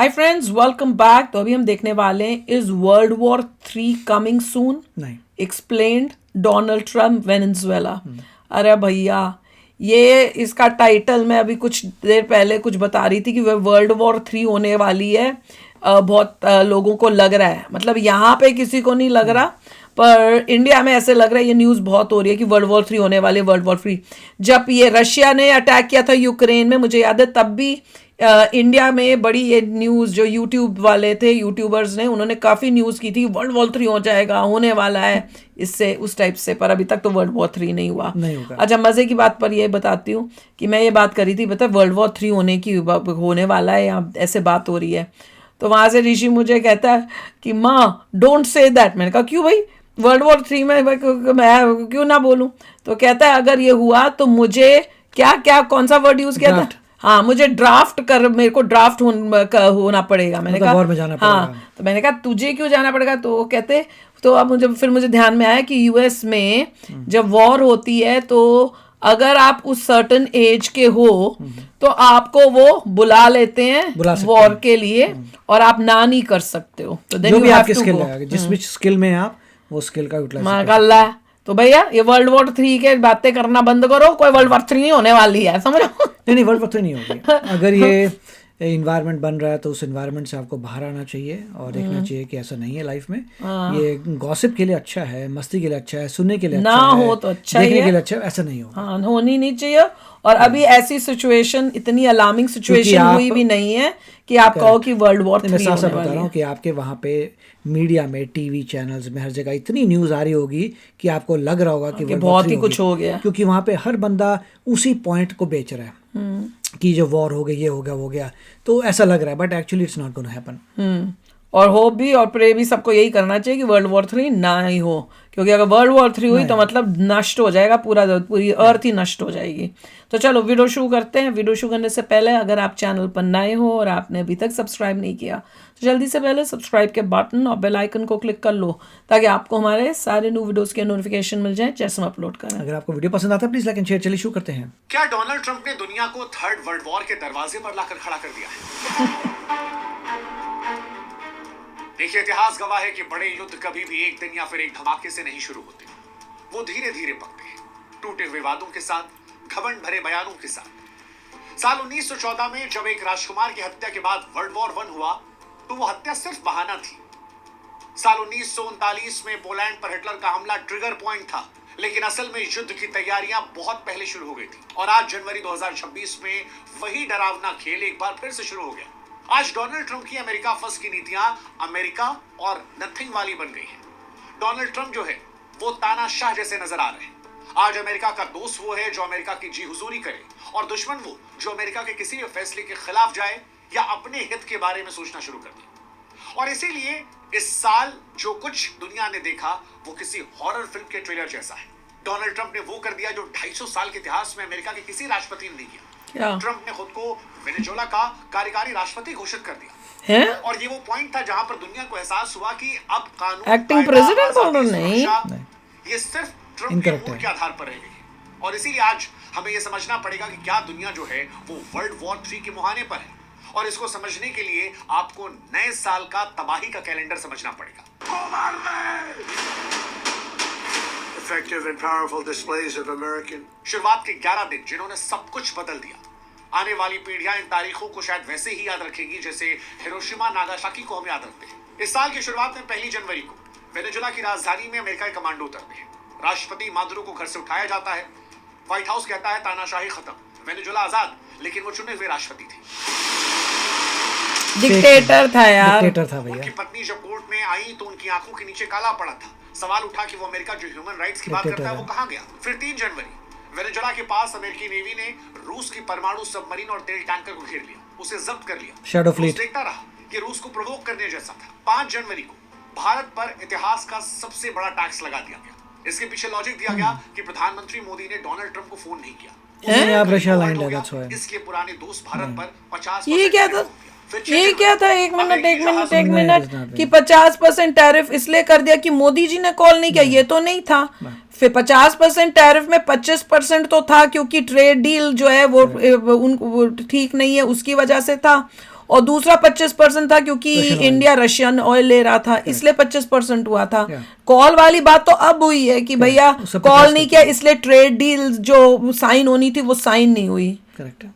Hi friends, welcome back. तो अभी हम देखने वाले हैं is world war 3 coming soon, नहीं एक्सप्लेन्ड डोनाल्ड ट्रम्प वेनेजुएला। अरे भैया, ये इसका टाइटल मैं अभी कुछ देर पहले कुछ बता रही थी कि वह वर्ल्ड वॉर 3 होने वाली है। बहुत लोगों को लग रहा है, मतलब यहाँ पे किसी को नहीं लग रहा, पर इंडिया में ऐसे लग रहा है। ये न्यूज़ बहुत हो रही है कि वर्ल्ड वॉर 3 होने वाली है, वर्ल्ड वॉर 3। जब ये रशिया ने अटैक किया था यूक्रेन में, मुझे याद है, तब भी इंडिया में बड़ी ये न्यूज़, जो यूट्यूब वाले थे, यूट्यूबर्स ने, उन्होंने काफ़ी न्यूज़ की थी वर्ल्ड वॉर 3 हो जाएगा, होने वाला है इससे, उस टाइप से। पर अभी तक तो वर्ल्ड वॉर 3 नहीं हुआ। नहीं होगा। अच्छा, मज़े की बात पर ये बताती हूँ कि मैं ये बात करी थी, बता वर्ल्ड वॉर 3 होने वाला है, यहाँ ऐसे बात हो रही है। तो वहाँ से ऋषि मुझे कहता है कि माँ डोंट से दैट। मैंने कहा क्यों भाई, वर्ल्ड वॉर 3 में मैं क्यों ना बोलूँ? तो कहता है अगर ये हुआ तो मुझे क्या क्या कौन सा वर्ड यूज़ किया था? हाँ, मुझे ड्राफ्ट कर, मेरे को ड्राफ्ट होना पड़ेगा। मैंने कहा वॉर में जाना हाँ। पड़ेगा। तो मैंने कहा तुझे क्यों जाना पड़ेगा? तो वो कहते, तो अब मुझे ध्यान में आया कि यूएस में जब वॉर होती है तो अगर आप उस सर्टन एज के हो तो आपको वो बुला लेते हैं वॉर के लिए, और आप ना नहीं कर सकते हो। तो जो भी आपकी स्किल है, जिस भी स्किल में आप वो स्किल का यूटिलाइज कर। तो भैया ये वर्ल्ड वॉर 3 के बातें करना बंद करो, कोई वर्ल्ड वॉर 3 नहीं होने वाली है, समझो। नहीं, वर्ल्ड वॉर 3 नहीं होगी। अगर ये इन्वायरमेंट बन रहा है तो उस इन्वायरमेंट से आपको बाहर आना चाहिए और देखना चाहिए कि ऐसा नहीं है लाइफ में। ये गॉसिप के लिए अच्छा है, मस्ती के लिए अच्छा है, सुनने के लिए अच्छा ना है, हो तो अच्छा देखने ही है। के लिए अच्छा है, ऐसा नहीं होगा। हाँ, होनी नहीं चाहिए। और अभी ऐसी सिचुएशन, इतनी अलार्मिंग सिचुएशन हुई भी नहीं है कि आप कहो कि वर्ल्ड वॉर 3 मैं साफ होने बता वाली रहा हूँ है। कि आपके वहाँ पे मीडिया में, टीवी चैनल्स में, हर जगह इतनी न्यूज़ आ रही होगी कि आपको लग रहा होगा कि वर्ल्ड वॉर बहुत 3 ही कुछ हो गया। क्योंकि वहाँ पे हर बंदा उसी पॉइंट को बेच रहा है कि जो वॉर हो गई, ये हो गया, वो गया, तो ऐसा लग रहा है, but actually it's not gonna happen. और होप भी और प्रे भी सबको यही करना चाहिए कि वर्ल्ड वॉर 3 ना ही हो, क्योंकि अगर वर्ल्ड वॉर 3 हुई तो मतलब नष्ट हो जाएगा पूरी अर्थ ही नष्ट हो जाएगी। तो चलो वीडियो शुरू करते हैं। वीडियो शुरू करने से पहले अगर आप चैनल पर नए हो और आपने अभी तक सब्सक्राइब नहीं किया तो जल्दी से पहले सब्सक्राइब के बटन और बेल आइकन को क्लिक कर लो, ताकि आपको हमारे सारे न्यू वीडियोस के नोटिफिकेशन मिल जाए जैसे हम अपलोड करें। अगर आपको वीडियो पसंद आता है प्लीज लाइक एंड शेयर। चलिए शुरू करते हैं। क्या डोनाल्ड ट्रंप ने दुनिया को थर्ड वर्ल्ड वॉर के दरवाजे पर लाकर खड़ा कर दिया है? देखिए, इतिहास गवाह है कि बड़े युद्ध कभी भी एक दिन या फिर एक धमाके से नहीं शुरू होते। वो धीरे धीरे पकते हैं, टूटे हुए वादों के साथ, घमंड भरे बयानों के साथ। साल 1914 में जब एक राजकुमार की हत्या के बाद वर्ल्ड वॉर 1 हुआ तो वो हत्या सिर्फ बहाना थी। साल 1939 में पोलैंड पर हिटलर का हमला ट्रिगर पॉइंट था, लेकिन असल में युद्ध की तैयारियां बहुत पहले शुरू हो गई थी। और आज जनवरी 2026 में वही डरावना खेल एक बार फिर से शुरू हो गया। आज डोनाल्ड ट्रंप की अमेरिका फर्स्ट की नीतियां अमेरिका और नथिंग वाली बन गई हैं। डोनाल्ड ट्रंप जो है वो तानाशाह जैसे नजर आ रहे हैं। आज अमेरिका का दोस्त वो है जो अमेरिका की जी हुजूरी करे, और दुश्मन वो जो अमेरिका के किसी भी फैसले के खिलाफ जाए या अपने हित के बारे में सोचना शुरू कर दे। और इसीलिए इस साल जो कुछ दुनिया ने देखा वो किसी हॉरर फिल्म के ट्रेलर जैसा है। डोनाल्ड ट्रंप ने वो कर दिया जो 250 साल के इतिहास में अमेरिका के किसी राष्ट्रपति ने नहीं किया। ट्रंप ने खुद को वेनेजुएला का कार्यकारी राष्ट्रपति घोषित कर दिया है? और ये वो पॉइंट था जहां पर दुनिया को एहसास हुआ कि अब कानून, एक्टिंग प्रेसिडेंट नहीं, ये सिर्फ ट्रंप के मूड के आधार पर रह गई। और इसीलिए आज हमें ये समझना पड़ेगा कि क्या दुनिया जो है वो वर्ल्ड वॉर 3 के मुहाने पर है। और इसको समझने के लिए आपको नए साल का तबाही का कैलेंडर समझना पड़ेगा। Effective and powerful displays of American. शुरुआत के 11 दिन जिन्होंने सब कुछ बदल दिया। आने वाली पीढ़ियां इन तारीखों को शायद वैसे ही याद रखेगी जैसे हिरोशिमा नागासाकी को हम याद रखते हैं। इस साल की शुरुआत में 1 जनवरी को वेनेजुएला की राजधानी में अमेरिकी कमांडो उतरते हैं। राष्ट्रपति मादुरो को घर से उठाया जाता है। व्हाइट हाउस कहता है तानाशाही खत्म, वेनेजुएला आजाद, लेकिन वो चुने हुए राष्ट्रपति थे। डिक्टेटर था यार, डिक्टेटर था भैया। उनकी पत्नी जब कोर्ट में आई तो उनकी आंखों के नीचे काला पड़ा था। सवाल उठा कि वो अमेरिका जो ह्यूमन राइट्स की बात करता है वो कहां गया। फिर 3 जनवरी वेनेजुएला के पास अमेरिकी नेवी ने रूस की परमाणु सबमरीन और तेल टैंकर को घेर लिया, उसे जब्त कर लिया। शैडो फ्लीट देखता रहा, ये रूस को प्रोवोक करने जैसा था। 5 जनवरी को भारत पर इतिहास का सबसे बड़ा टैक्स लगा दिया गया। इसके पीछे लॉजिक दिया गया कि प्रधानमंत्री मोदी ने डोनाल्ड ट्रंप को फोन नहीं किया, इसलिए पुराने दोस्त भारत पर 50%। ये क्या था? ये क्या था? एक मिनट कि 50% टैरिफ इसलिए कर दिया कि मोदी जी ने कॉल नहीं किया, ये तो नहीं था। फिर 50% टैरिफ में 25% तो था क्योंकि ट्रेड डील जो है वो ठीक नहीं है, उसकी वजह से था। और दूसरा 25% था क्योंकि इंडिया रशियन ऑयल ले रहा था, इसलिए 25% हुआ था। कॉल वाली बात तो अब हुई है कि भैया कॉल नहीं किया इसलिए ट्रेड डील जो साइन होनी थी वो साइन नहीं हुई। करेक्ट है,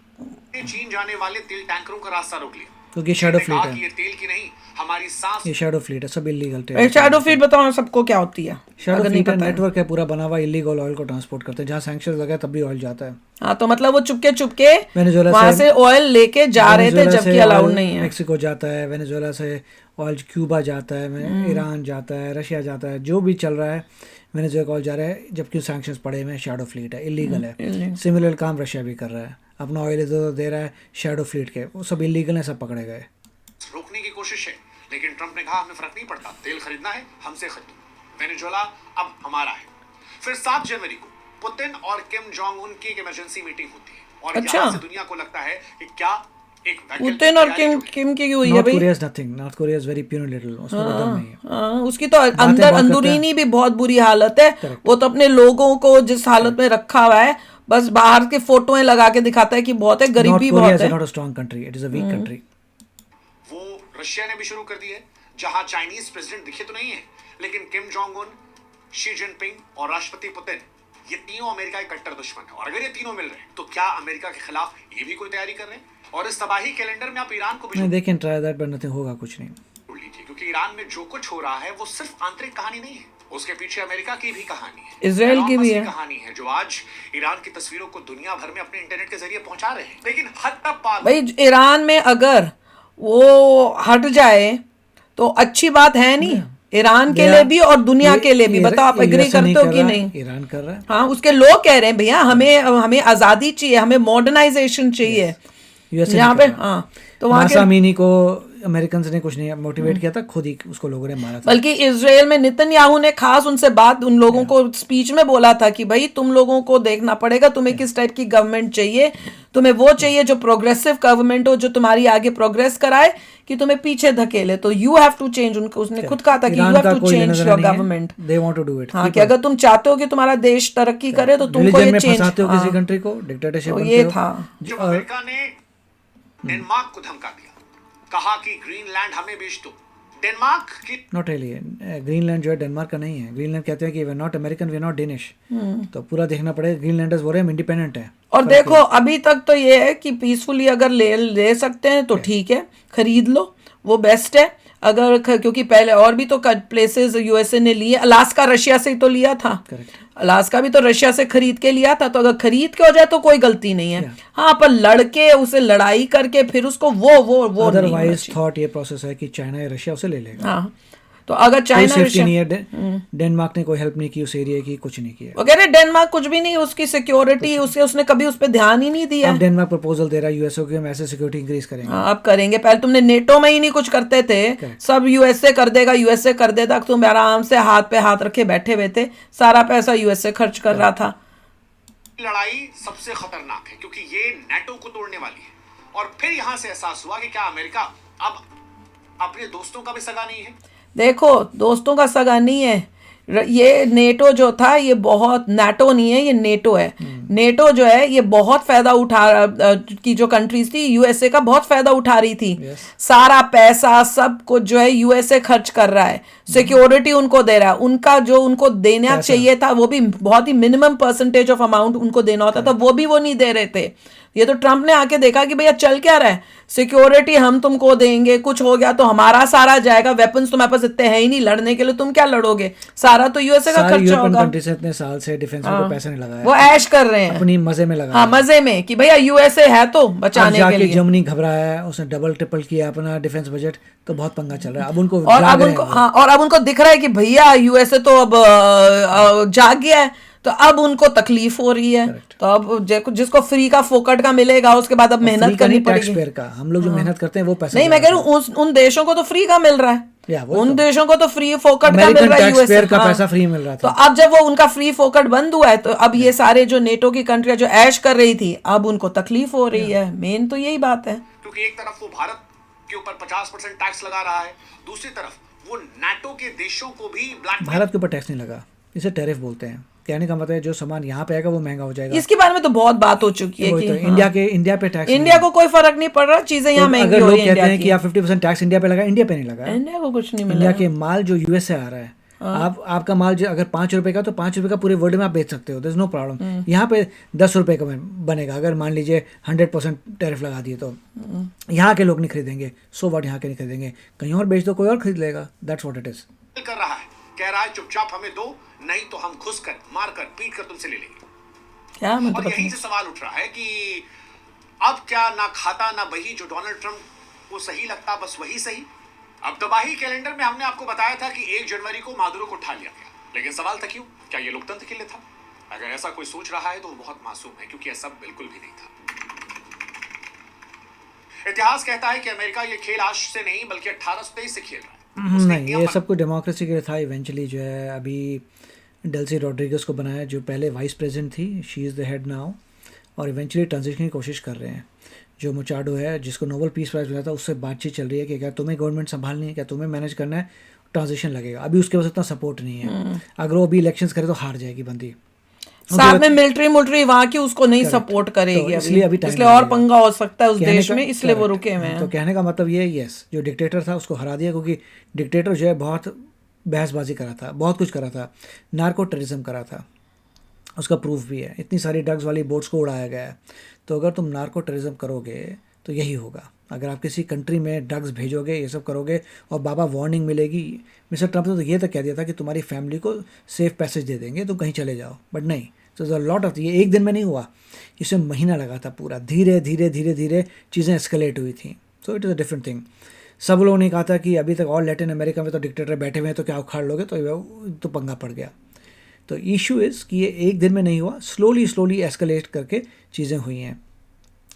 चीन जाने वाले तेल टैंकरों का रास्ता रोक लिया क्योंकि शैडो ने कहा फ्लीट कि है। ये तेल की नहीं हमारी सांस ये शैडो फ्लीट है, सब इलीगल शैडो फ्लीट बताओ सबको क्या होती है शैडो अगर नहीं फ्लीट पता है। नेटवर्क है पूरा बना हुआ, इलीगल ऑयल को ट्रांसपोर्ट करते हैं, जहाँ सैंक्शंस लगा है तब भी ऑयल जाता है। हाँ तो मतलब वो चुपके चुपके वेनेजुएला वहां से ऑयल लेके जा रहे थे वेनेजुएला जबकि से अलाउड ऑयल नहीं है। मेक्सिको जाता है, वेनेजुएला से ऑयल क्यूबा जाता है, ईरान जाता है, रशिया जाता है, जो भी चल रहा है वेनेजुएला का ऑयल जा रहा है, जबकि सैंक्शंस पड़े हुए हैं। शैडो फ्लीट है, इलीगल है। सिमिलर काम रशिया भी कर रहा है, अपना ऑयल इधर दे रहा है शैडो फ्लीट के, वो सब इलीगल है, सब पकड़े गए। रोकने की कोशिश है, लेकिन ट्रंप ने कहा हमें फर्क नहीं पड़ता, तेल खरीदना है हमसे खरीदो, वेनेजुएला अब हमारा है। फिर 7 जनवरी को पुतिन और किम जोंग उन की एक इमरजेंसी मीटिंग होती है और अच्छा। यहाँ से दुनिया को लगता है कि क्या एक वैकल्पिक पुतिन और तैयारी किम की हुई है नॉर्थ भाई। Korea is nothing, north Korea is very pure little, उसमें कोई दम नहीं है। हाँ, उसकी तो अंदर बहुत करते अंदरूनी भी बहुत बुरी हालत है। वो तो अपने लोगों को जिस हालत में रखा हुआ है, बस बाहर के फोटोएं लगा के दिखाता है कि बहुत है, गरीबी नॉर्थ बहुत कोरिया इज है। Not a strong country, it is a week country. वो रशिया ने भी शुरू कर दी है, जहां चाइनीज प्रेसिडेंट दिखे तो नहीं है, लेकिन Kim Jong Un, Xi Jinping और राष्ट्रपति पुतिन, ये तीनों अमेरिका के कट्टर दुश्मन है। और अगर ये तीनों मिल रहे हैं तो क्या अमेरिका के खिलाफ ये भी कोई तैयारी कर रहे हैं? और इस तबाही कैलेंडर में आप ईरान को भी नहीं, they can try that but nothing होगा, कुछ नहीं। जोड़ लीजिए, क्योंकि ईरान में जो कुछ हो रहा है वो सिर्फ आंतरिक कहानी नहीं है, उसके पीछे अमेरिका की भी कहानी है, इजराइल की एलन भी मस्क है। कहानी है, जो आज ईरान की तस्वीरों को दुनिया भर में अपने इंटरनेट के जरिए पहुंचा रहे हैं। लेकिन हद तक पार भाई ईरान में अगर वो हट जाए तो अच्छी बात है नहीं, ईरान के लिए भी और दुनिया के लिए भी। बताओ आप एग्री करते हो कि नहीं? ईरान कर रहा है। हाँ, उसके लोग कह रहे हैं भैया हमें आजादी चाहिए, हमें मॉडर्नाइजेशन चाहिए यहाँ पे। हाँ तो वहाँ के मासामिनी को अमेरिकन ने कुछ नहीं मोटिवेट किया था, खुद ही उसको लोगों ने मारा था। बल्कि इजराइल में नेतन्याहू ने खास उनसे बात उन लोगों को स्पीच में बोला था कि भाई तुम लोगों को देखना पड़ेगा तुम्हें किस टाइप की गवर्नमेंट चाहिए। तुम्हें वो चाहिए जो प्रोग्रेसिव गवर्नमेंट हो, जो तुम्हारी आगे प्रोग्रेस कराए, कि तुम्हें पीछे धकेले। तो यू हैव टू चेंज। उसने खुद कहा था कि you have to change your government. They want to do it. हाँ, कि अगर तुम चाहते हो कि तुम्हारा देश तरक्की करे तो तुमको रिलीजन ये में चेंज। फंसाते हो किसी कंट्री को, डिक्टेटरशिप बनते ये हो। था जब अमेरिका ने डेनमार्क को धमका दिया, कहा कि ग्रीनलैंड हमें बेच दो, डेनमार्क की नॉट रियली, ग्रीनलैंड जो है डेनमार्क का नहीं है। ग्रीनलैंड कहते हैं कि we are not American, we are not Danish. तो पूरा देखना पड़ेगा, ग्रीनलैंडर्स बोल रहे हैं हम इंडिपेंडेंट है। और देखो अभी तक तो ये है कि पीसफुली अगर ले सकते हैं तो ठीक है, खरीद लो, वो बेस्ट है। अगर क्योंकि पहले और भी तो प्लेसेस यूएसए ने लिए, अलास्का रशिया से ही तो लिया था। अलास्का भी तो रशिया से खरीद के लिया था। तो अगर खरीद के हो जाए तो कोई गलती नहीं है। हाँ, पर लड़के उसे लड़ाई करके फिर उसको वो अदरवाइज थॉट ये प्रोसेस है कि चाइना या रशिया उसे ले लेगा। हाँ, तो अगर चाइना रशिया नहीं है, डेनमार्क ने कोई हेल्प नहीं की उस एरिया की, कुछ नहीं किया। वो कह रहे डेनमार्क कुछ भी नहीं, उसकी सिक्योरिटी उसने कभी उस पर ध्यान ही नहीं दिया। अब डेनमार्क प्रपोजल दे रहा है यूएसए को, हम ऐसे सिक्योरिटी इंक्रीज करेंगे। हाँ, अब करेंगे। पहले तुमने नेटो में ही नहीं कुछ करते थे, सब यूएसए कर देगा, यूएसए कर देता। तुम आराम से हाथ पे हाथ रखे बैठे हुए थे, सारा पैसा यूएसए खर्च कर रहा था। लड़ाई सबसे खतरनाक है क्योंकि ये नेटो को तोड़ने वाली है। और फिर यहां से एहसास हुआ कि क्या अमेरिका अब अपने दोस्तों का भी सगा नहीं है? देखो, दोस्तों का सगा नहीं है। ये नेटो जो था ये बहुत, नाटो नहीं है ये नेटो है। नेटो जो है ये बहुत फायदा की जो कंट्रीज थी यूएसए का बहुत फायदा उठा रही थी। सारा पैसा सब कुछ जो है यूएसए खर्च कर रहा है, सिक्योरिटी उनको दे रहा है। उनका जो उनको देना चाहिए था वो भी बहुत ही मिनिमम परसेंटेज ऑफ अमाउंट उनको देना होता था, वो भी वो नहीं दे रहे थे। ये तो ट्रम्प ने आके देखा कि भैया चल क्या रहा है, सिक्योरिटी हम तुमको देंगे, कुछ हो गया तो हमारा सारा जाएगा, वेपन्स तुम्हारे पास इतने हैं ही नहीं लड़ने के लिए, तुम क्या लड़ोगे, सारा तो यूएसए का खर्चा होगा। कंट्रीज इतने साल से डिफेंस में पैसा नहीं लगाया, वो ऐश कर रहे हैं अपनी मजे में लगा। हाँ, मजे में कि भैया यूएसए है तो बचाने के लिए। जर्मनी घबराया है, उसने डबल ट्रिपल किया अपना डिफेंस बजट, तो बहुत पंगा चल रहा है। अब उनको और अब उनको दिख रहा है कि भैया यूएसए तो अब जाग गया है, तो अब उनको तकलीफ हो रही है। तो अब जिसको फ्री का फोकट का मिलेगा उसके बाद अब मेहनत करनी पड़ेगी। टैक्स का हम लोग जो मेहनत करते हैं वो पैसा नहीं, मैं कह रहा हूँ उन देशों को तो फ्री का मिल रहा है, उन देशों को तो फ्री फोकट का मिल रहा है, यूएसए का पैसा फ्री मिल रहा था। तो अब जब वो उनका फ्री फोकट बंद हुआ है तो अब ये सारे जो नेटो की कंट्रियां जो ऐश कर रही थी अब उनको तकलीफ हो रही है। मेन तो यही बात है, क्योंकि एक तरफ वो भारत के ऊपर 50% टैक्स लगा रहा है, दूसरी तरफ वो नाटो के देशों को भी भारत के ऊपर टैक्स नहीं लगा, इसे टैरिफ बोलते हैं। कहने का मतलब है जो सामान यहाँ पे आएगा वो महंगा हो जाएगा। इसके बारे में तो बहुत बात हो चुकी है वही कि तो इंडिया पे टैक्स इंडिया को कोई फर्क नहीं पड़ रहा, चीजें यहाँ महंगी अगर हो लोग रही है कहते हैं कि इंडिया आप 50% टैक्स इंडिया पे लगा, इंडिया पे नहीं लगा की। इंडिया को कुछ नहीं मिला। इंडिया के माल जो यूएस से आ रहा है, आपका माल जो अगर 5 रुपए का, तो 5 रुपए का पूरे वर्ल्ड में आप बेच सकते हो, देयर इज नो प्रॉब्लम। यहाँ पे 10 रुपए का बनेगा अगर मान लीजिए 100% टैरिफ लगा दिए तो यहाँ के लोग नहीं खरीदेंगे। सो व्हाट, यहाँ के नहीं खरीदेंगे, कहीं और बेच दो, कोई और खरीद लेगा। That's what it is. कर रहा है, कह रहा है चुपचाप हमें दो, नहीं तो हम घुस कर, मार कर, पीट कर तुमसे ले लेंगे। क्या मैं तो और पता यहीं नहीं। से सवाल उठ रहा है कि अब क्या ना खाता ना बही, जो डोनाल्ड ट्रंप को सही लगता बस वही सही। अब तबाही कैलेंडर में हमने आपको बताया था कि 1 जनवरी को मादुरो को उठा लिया गया, लेकिन सवाल था क्यों? क्या ये लोकतंत्र के लिए था? अगर ऐसा कोई सोच रहा है तो वो बहुत मासूम है, क्योंकि ऐसा बिल्कुल भी नहीं था। इतिहास कहता है कि अमेरिका ये खेल आज से नहीं बल्कि 1823 से खेल रहा है। उसने नहीं, नियम ये बना- सब कुछ डेमोक्रेसी के लिए था। इवेंचुअली जो है अभी डेल्सी रॉड्रिगस को बनाया, जो पहले वाइस प्रेसिडेंट थी, she is the head now, और इवेंचुअली ट्रांजिशन की कोशिश कर रहे हैं। जो मुचाडो है, जिसको नोबेल पीस प्राइज मिला था, उससे बातचीत चल रही है कि क्या तुम्हें गवर्नमेंट संभालनी है, क्या तुम्हें मैनेज करना है, ट्रांजिशन लगेगा। अभी उसके पास इतना सपोर्ट नहीं है, अगर वो अभी इलेक्शंस करे तो हार जाएगी बंदी। साथ में मिलिट्री वहां की उसको नहीं सपोर्ट करेगी तो इसलिए अभी time इसलिए और लगेगा। पंगा हो सकता है उस कहने देश का- में, इसलिए वो correct। रुके हुए तो हैं। कहने का मतलब ये है, यस, जो डिक्टेटर था उसको हरा दिया, क्योंकि डिक्टेटर जो है बहुत बहसबाजी करा था, बहुत कुछ करा था, नार्को टेररिज्म करा था, उसका प्रूफ भी है। इतनी सारी ड्रग्स वाली बोट्स को उड़ाया गया है। तो अगर तुम नार्को टेररिज्म करोगे तो यही होगा। अगर आप किसी कंट्री में ड्रग्स भेजोगे, ये सब करोगे, और बाबा वार्निंग मिलेगी। मिस्टर ट्रंप ने तो ये तक कह दिया था कि तुम्हारी फैमिली को सेफ पैसेज दे देंगे, तुम कहीं चले जाओ, बट नहीं। तो लॉट ऑफ, ये एक दिन में नहीं हुआ, इसमें महीना लगा था पूरा। धीरे धीरे धीरे धीरे चीज़ें एस्केलेट हुई थी। So it is a different thing. सब लोगों ने कहा था कि अभी तक और लैटिन अमेरिका में तो डिक्टेटर बैठे हुए हैं, तो क्या उखाड़ लोगे, तो पंगा पड़ गया। तो इशू इज़ कि ये एक दिन में नहीं हुआ, स्लोली एस्केलेट करके चीज़ें हुई हैं।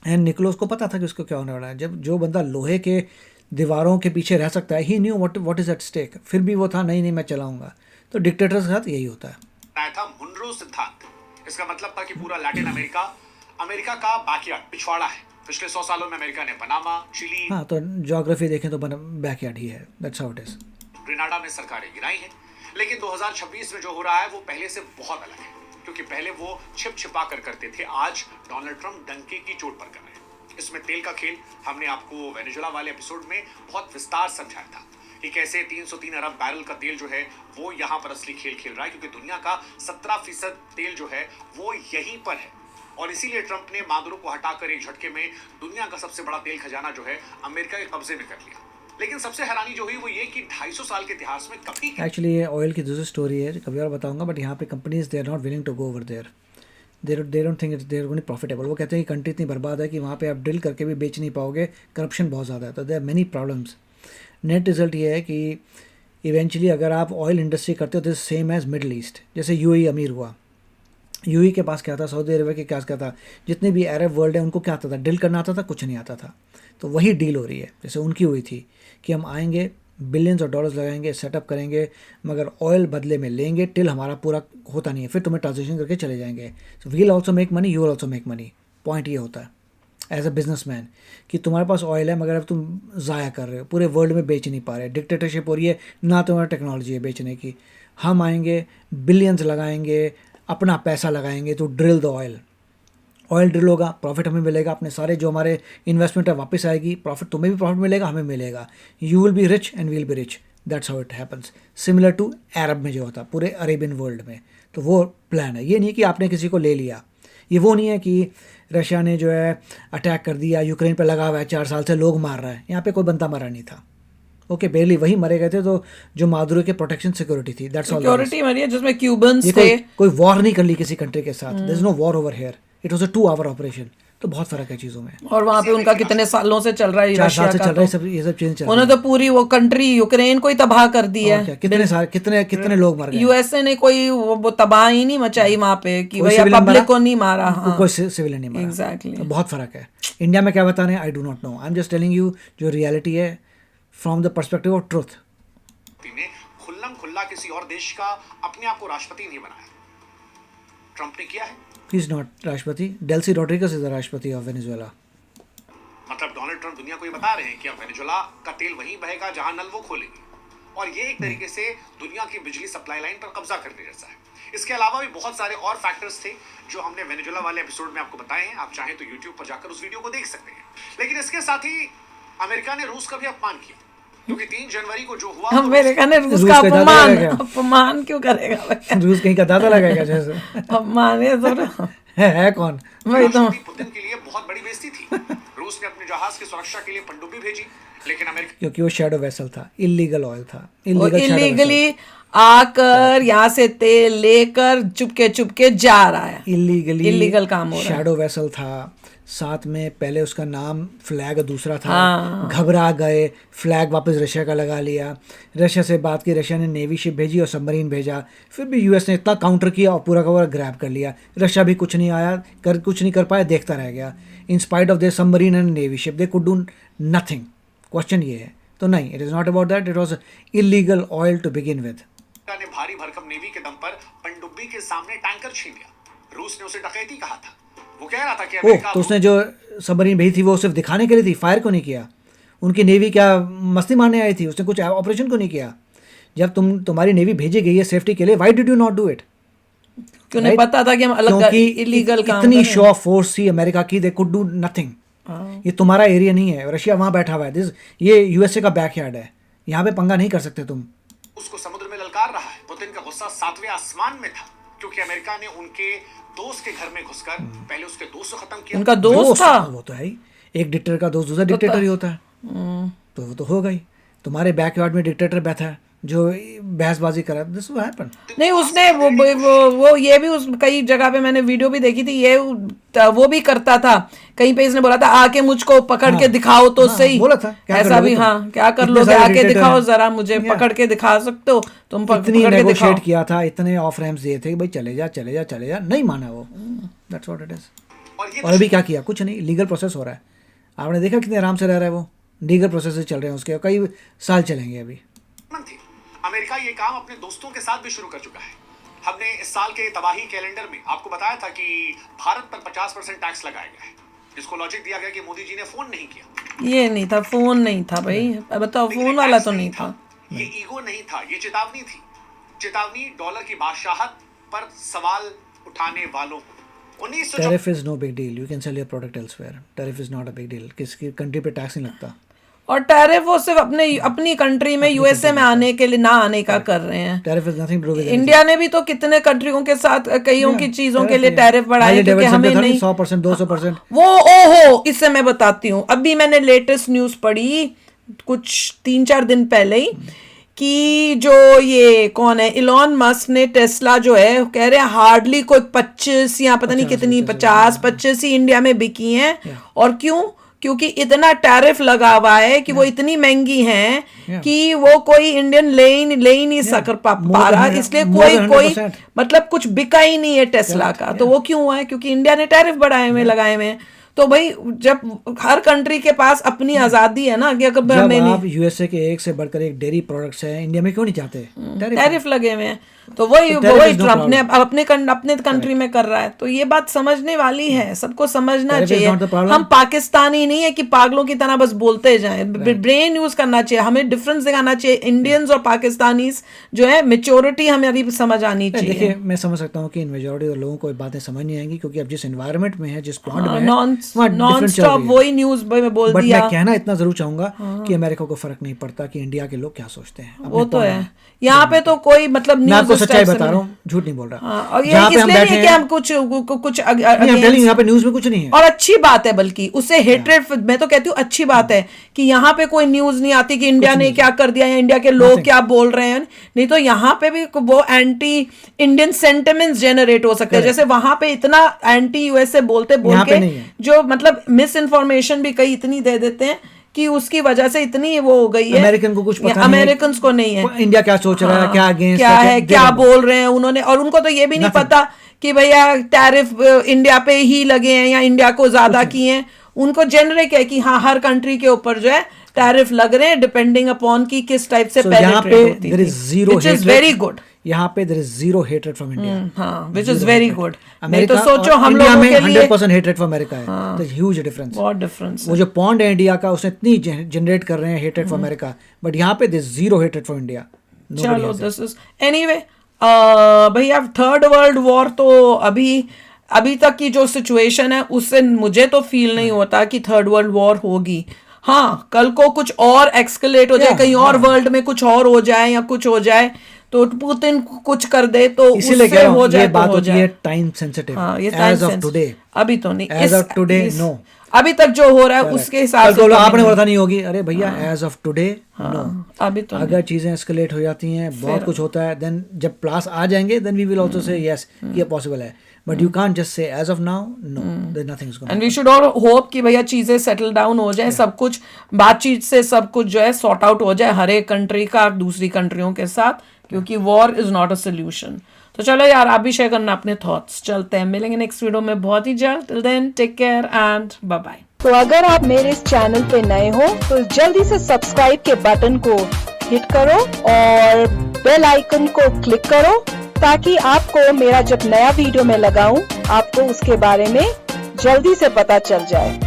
एंड निकोलस को पता था कि उसको क्या होने वाला है। जब जो बंदा लोहे के दीवारों के पीछे रह सकता है, he knew what is at stake, फिर भी वो था नहीं मैं चलाऊंगा। तो डिक्टेटर्स के साथ यही होता है। आया था मुनरो सिद्धांत। इसका मतलब था कि पूरा लैटिन अमेरिका अमेरिका का बैकयार्ड, पिछवाड़ा है। पिछले 100 सालों में अमेरिका ने पनामा, चिली, हाँ, तो ज्योग्राफी देखें तो बैकयार्ड ही है। That's how it is. Grenada में सरकारें गिराई हैं। लेकिन 2026 में जो हो रहा है वो पहले से बहुत अलग है, क्योंकि पहले वो छिपा कर करते थे, आज डोनाल्ड ट्रंप डंके की चोट पर कर रहे हैं। इसमें तेल का खेल हमने आपको वेनेजुएला वाले एपिसोड में बहुत विस्तार समझाया था कि कैसे 303 अरब बैरल का तेल जो है वो यहाँ पर असली खेल खेल रहा है, क्योंकि दुनिया का 17% तेल जो है वो यहीं पर है। और इसीलिए ट्रंप ने मादुरो को हटाकर एक झटके में दुनिया का सबसे बड़ा तेल खजाना जो है अमेरिका के कब्जे में कर लिया। लेकिन सबसे हैरानी जो हुई वो ये कि 250 साल के इतिहास में कभी एक्चुअली ये ऑयल की दूसरी स्टोरी है, कभी और बताऊंगा। बट यहाँ पे companies they are not willing to go over there. They don't think they are going profitable. वो कहते हैं कि कंट्री इतनी बर्बाद है कि वहाँ पे आप ड्रिल करके भी बेच नहीं पाओगे, करप्शन बहुत ज़्यादा है। तो there are many problems. Net result ये है कि इवेंचुअली अगर आप ऑयल इंडस्ट्री करते हो तो सेम एज मिडल ईस्ट। जैसे यूएई अमीर हुआ, यूएई के पास क्या था, सऊदी अरब के क्या था, जितने भी अरब वर्ल्ड है उनको क्या आता था, ड्रिल करना आता था, कुछ नहीं आता था। तो वही डील हो रही है जैसे उनकी हुई थी कि हम आएंगे, बिलियंस ऑफ डॉलर्स लगाएंगे, सेटअप करेंगे, मगर ऑयल बदले में लेंगे, टिल हमारा पूरा होता नहीं है, फिर तुम्हें ट्रांजेक्शन करके चले जाएंगे। So we'll also make money, you will also make money. Point ये होता है एज अ बिजनेसमैन कि तुम्हारे पास ऑयल है मगर अब तुम ज़ाया कर रहे हो, पूरे वर्ल्ड में बेच नहीं पा रहे, डिक्टेटरशिप हो रही है, ना तुम्हारा टेक्नोलॉजी है बेचने की। हम आएंगे, बिलियंस लगाएंगे, अपना पैसा लगाएंगे तो drill the oil. Oil drill होगा, प्रॉफिट हमें मिलेगा, अपने सारे जो हमारे इन्वेस्टमेंट है वापस आएगी, प्रॉफिट तुम्हें भी प्रॉफिट मिलेगा, हमें मिलेगा। You will be rich and will be rich. That's how it happens. Similar to Arab में जो होता, पूरे अरेबियन वर्ल्ड में। तो वो प्लान है। ये नहीं कि आपने किसी को ले लिया, ये वो नहीं है कि रशिया ने जो है अटैक कर दिया, यूक्रेन पे लगा हुआ है 4 साल से, लोग मार रहा है। यहाँ पे कोई बंदा मरा नहीं था। ओके, बेरली वही मरे गए थे, तो जो मादुरो के प्रोटेक्शन सिक्योरिटी थी, दैट्स ऑल। सिक्योरिटी मरी है जिसमें क्यूबन्स ये थे। कोई वॉर नहीं कर ली किसी कंट्री के साथ। There is no war over here, it was a 2 hour operation. तो बहुत फर्क है चीज़ों में। और वहां पे उनका कितने सालों से चल रहा है, 4 साल रशिया से का चल रहा है, तो। ये सब चीज़ें चल रही उन्होंने तो पूरी वो कंट्री यूक्रेन को ही तबाह कर दिया हैं। है। क्या कितने लोग मर गए। यूएसए ने कोई वो तबाह ही नहीं मचाई वहां पे कि कोई भैया civilian पब्लिक मरा? को नहीं मारा। हाँ, कोई सिविलियन नहीं मरा। Exactly. तो बहुत फर्क है। इंडिया में क्या बता रहे हैं, I do not know. I am just telling you जो रियलिटी है from the perspective of truth. ने खुल्लम खुल्ला किसी और देश का अपने आप को राष्ट्रपति नहीं बनाया, ट्रंप ने किया है। ही इज नॉट राष्ट्रपति। डेल्सी रॉड्रिगस इज द राष्ट्रपति ऑफ वेनेजुएला। मतलब डोनाल्ड ट्रंप दुनिया को ये बता रहे हैं कि अब वेनेजुएला का तेल वहीं बहेगा जहां नल वो खोलेंगे, और ये एक तरीके से दुनिया की बिजली सप्लाई लाइन पर कब्जा करने जैसा है। इसके अलावा भी बहुत सारे और फैक्टर्स थे जो हमने वेनेजुएला वाले एपिसोड में आपको बताए हैं। आप चाहें तो यूट्यूब पर जाकर उस वीडियो को देख सकते हैं। लेकिन इसके साथ ही अमेरिका ने रूस का भी अपमान किया, क्योंकि 3 जनवरी को जो हुआ, अमेरिका ने रूस का अपमान क्यों करेगा? रूस कहीं का दादा लगेगा जैसे अपमान है कौन? वही तो पुतिन के लिए बहुत बड़ी बेइज्जती थी। रूस ने अपने जहाज की सुरक्षा के लिए पनडुब्बी भेजी, लेकिन अमेरिका, क्योंकि वो शैडो वेसल था, इलीगल ऑयल था, इलीगली आकर यहाँ से तेल लेकर चुपके जा रहा है, इलीगल काम हो रहा है। शैडो वेसल था, साथ में पहले उसका नाम फ्लैग दूसरा था, घबरा गए, फ्लैग वापस रशिया का लगा लिया, रशिया से बात की, रशिया ने नेवी शिप भेजी और सबमरीन भेजा, फिर भी यूएस ने इतना काउंटर किया और पूरा का पूरा ग्रैब कर लिया। रशिया भी कुछ नहीं कर पाया, देखता रह गया। In spite of their submarine and navy ship they could do nothing. Question ये है, तो नहीं, it is not about that, it was illegal oil to begin with. ने भारी भरकम नेवी के दम पर पनडुब्बी के सामने टैंकर छीन लिया। रूस ने उसे डकैती कहा था। वो कह रहा था कि अमेरिका, तो उसने जो सबमरीन भेजी थी वो सिर्फ दिखाने के लिए थी, फायर को नहीं किया। उनकी नेवी क्या मस्ती मारने आई थी? उसने कुछ ऑपरेशन को नहीं किया। जब तुम्हारी नेवी भेजी गई है सेफ्टी के लिए, why did you not do it? क्यों नहीं पता था कि हम अलग इलीगल काम इतनी शो ऑफ फोर्स थी अमेरिका की, दे कुड डू नथिंग। ये तुम्हारा एरिया नहीं है, रशिया वहां बैठा हुआ है, ये यूएसए का बैकयार्ड है, यहाँ पे पंगा नहीं कर सकते तुम। उसको समुद्र में ललकार रहा है। पुतिन का गुस्सा 7वें आसमान में था, क्योंकि अमेरिका ने उनके दोस्त के घर में घुसकर पहले उसके दोस्त को खत्म किया। उनका दोस्त था, वो तो है ही, एक डिक्टेटर का दोस्त दूसरा डिक्टेटर ही होता है, तो वो तो हो गई। तुम्हारे बैकयार्ड में डिक्टेटर बैठा है जो बहसबाजी करा, दिस विल हैपन। नहीं, उसने वो ये भी उस कई जगह पे मैंने वीडियो भी देखी थी, ये वो भी करता था। कहीं पे इसने बोला था आके मुझको पकड़ के दिखाओ तो सही, बोला था ऐसा भी। हाँ, क्या कर लोगे, आके दिखाओ जरा, मुझे पकड़ के दिखा सकते हो तुम, इतनी नेगोशिएट किया था, इतने ऑफ रैम्प्स दिए थे कि भाई चले जा, नहीं माना वो। That's what it is. और अभी क्या किया? कुछ नहीं, लीगल प्रोसेस हो रहा है। आपने देखा कितने आराम से रह रहा है वो, लीगल प्रोसेस चल रहे हैं उसके, कई साल चलेंगे अभी। अमेरिका ये काम अपने दोस्तों के साथ भी शुरू कर चुका है। हमने इस साल के तबाही कैलेंडर में आपको बताया था कि भारत पर 50% टैक्स लगाया गया है, जिसको लॉजिक दिया गया कि मोदी जी ने फोन नहीं किया। ये नहीं था, फोन नहीं था भाई, बताओ, फोन वाला तो नहीं था। ये ईगो नहीं था, ये चेतावनी थी। चेतावनी डॉलर की बादशाहत पर सवाल उठाने वालों को। Tariff is no big deal, you can sell your product elsewhere, tariff is not a big deal. किसी कंट्री पे टैक्स नहीं लगता। और टैरिफ वो सिर्फ अपनी कंट्री में, यूएसए में आने के लिए, ना आने का कर रहे हैं। Tariff is nothing to do with. India ने भी तो कितने कंट्रियों के साथ कईयों की चीजों के लिए टैरिफ बढ़ाए, क्योंकि हमें नहीं 100% 200%। वो ओहो, इससे मैं बताती हूँ, अभी मैंने लेटेस्ट न्यूज पढ़ी कुछ 3-4 दिन पहले ही, कि जो ये कौन है, इलॉन मस्क ने टेस्ला जो है, कह रहे हैं हार्डली कोई 25 या पता नहीं कितनी 50-25 ही इंडिया में बिकी हैं। और क्यों? क्योंकि इतना टैरिफ लगा हुआ है कि वो इतनी महंगी हैं कि वो कोई इंडियन ले ही नहीं सक पा रहा, इसलिए कोई मतलब कुछ बिका ही नहीं है टेस्ला का। तो वो क्यों हुआ है? क्योंकि इंडिया ने टैरिफ बढ़ाए हुए, लगाए हुए हैं। तो भाई, जब हर कंट्री के पास अपनी आजादी है ना, कि अगर हमें आप यूएसए के एक से बढ़कर एक डेयरी प्रोडक्ट्स है, इंडिया में क्यों नहीं चाहते? टैरिफ लगे हुए हैं। तो वही ट्रम्प ने अपने कंट्री में कर रहा है। तो ये बात समझने वाली है, सबको समझना चाहिए। हम पाकिस्तानी नहीं है कि पागलों की तरह बस बोलते जाएं, ब्रेन यूज करना चाहिए, हमें डिफरेंस दिखाना चाहिए। इंडियंस और पाकिस्तानीज जो है, मेच्योरिटी हमें समझ आनी चाहिए। देखिए, मैं समझ सकता हूँ कि मेजॉरिटी लोगों को बातें समझ नहीं आएंगी, क्योंकि अब जिस एनवायरनमेंट में है, जिस प्लॉट में है, नॉन स्टॉप वही न्यूज में बोल दिया। मैं कहना इतना जरूर चाहूंगा कि अमेरिका को फर्क नहीं पड़ता कि इंडिया के लोग क्या सोचते हैं। वो तो है, यहाँ पे तो कोई मतलब न्यूज, सच्चाई बता रहा हूँ, झूठ नहीं बोल रहा। और ये इसलिए नहीं कि हम कुछ यहाँ पे न्यूज में कुछ नहीं है। और अच्छी बात है, बल्कि उससे हेट्रेड, मैं तो कहती हूँ अच्छी बात है कि यहाँ पे कोई न्यूज नहीं आती कि इंडिया ने क्या कर दिया या इंडिया के लोग क्या बोल रहे हैं। नहीं तो यहाँ पे भी वो एंटी इंडियन सेंटिमेंट्स जनरेट हो सकते हैं, जैसे वहां पे इतना एंटी यूएसए बोल के जो मतलब मिस इन्फॉर्मेशन भी कई इतनी दे देते हैं कि उसकी वजह से इतनी वो हो गई है। अमेरिकन को कुछ पता अमेरिकन को नहीं है इंडिया क्या सोच रहा है, क्या अगेंस्ट क्या है, क्या बोल रहे हैं उन्होंने। और उनको तो ये भी नहीं पता कि भैया टैरिफ इंडिया पे ही लगे हैं या इंडिया को ज्यादा किए हैं। उनको जेनरिक है कि हाँ, हर कंट्री के ऊपर जो है टैरिफ लग रहे हैं, डिपेंडिंग अपॉन की किस टाइप से पेनिट्रेट होती है। There is zero which is very good. यहाँ पे there is zero hatred from India. हाँ, which is very good। नहीं अमेरिका तो सोचो हम इंडिया लोगों में के लिए 100% हेटरेड फॉर अमेरिका है। That's huge difference. बहुत डिफरेंस वो जो पॉन्ड है इंडिया का उसने इतनी जनरेट कर रहे हैं हेटरेड फॉर अमेरिका, बट यहाँ पे there is zero hatred for India. चलो दिस इज एनीवे भैया थर्ड वर्ल्ड वॉर तो अभी तक की जो सिचुएशन है उससे मुझे तो फील नहीं होता कि थर्ड वर्ल्ड वॉर होगी। हाँ, कल को कुछ और एक्सकलेट हो जाए, कहीं और वर्ल्ड में कुछ और हो जाए या कुछ हो जाए तो पुतिन कुछ कर दे तो इसीलिए उससे हो जाए ये बात तो हो होती है जाए। Time sensitive. हाँ, ये एज ऑफ टुडे, अभी तो नहीं, एज ऑफ टुडे नो। अभी तक जो हो रहा है उसके हिसाब से कल आपने बोला था नहीं होगी, अरे भैया एज ऑफ टुडे नो। अभी तो अगर चीजें एस्केलेट हो जाती हैं, बहुत कुछ होता है, देन जब प्लस आ जाएंगे then we will also say yes ये पॉसिबल है, but you can't just say as of now no, there nothing is going. And we should all hope कि भैया चीजें सेटल डाउन हो जाए, सब कुछ बातचीत से सब कुछ जो है सॉर्ट आउट हो जाए हर एक कंट्री का दूसरी कंट्रियों के साथ, क्योंकि war is not a solution. तो चलो यार, आप भी शेयर करना अपने थॉट्स। चलते हैं, मिलेंगे नेक्स्ट वीडियो में बहुत ही जल्द। Till then take care and bye bye. तो अगर आप मेरे इस चैनल पे नए हो तो जल्दी से सब्सक्राइब के बटन को हिट करो और बेल आइकन को क्लिक करो, ताकि आपको मेरा जब नया वीडियो मैं लगाऊं आपको उसके बारे में जल्दी से पता चल जाए।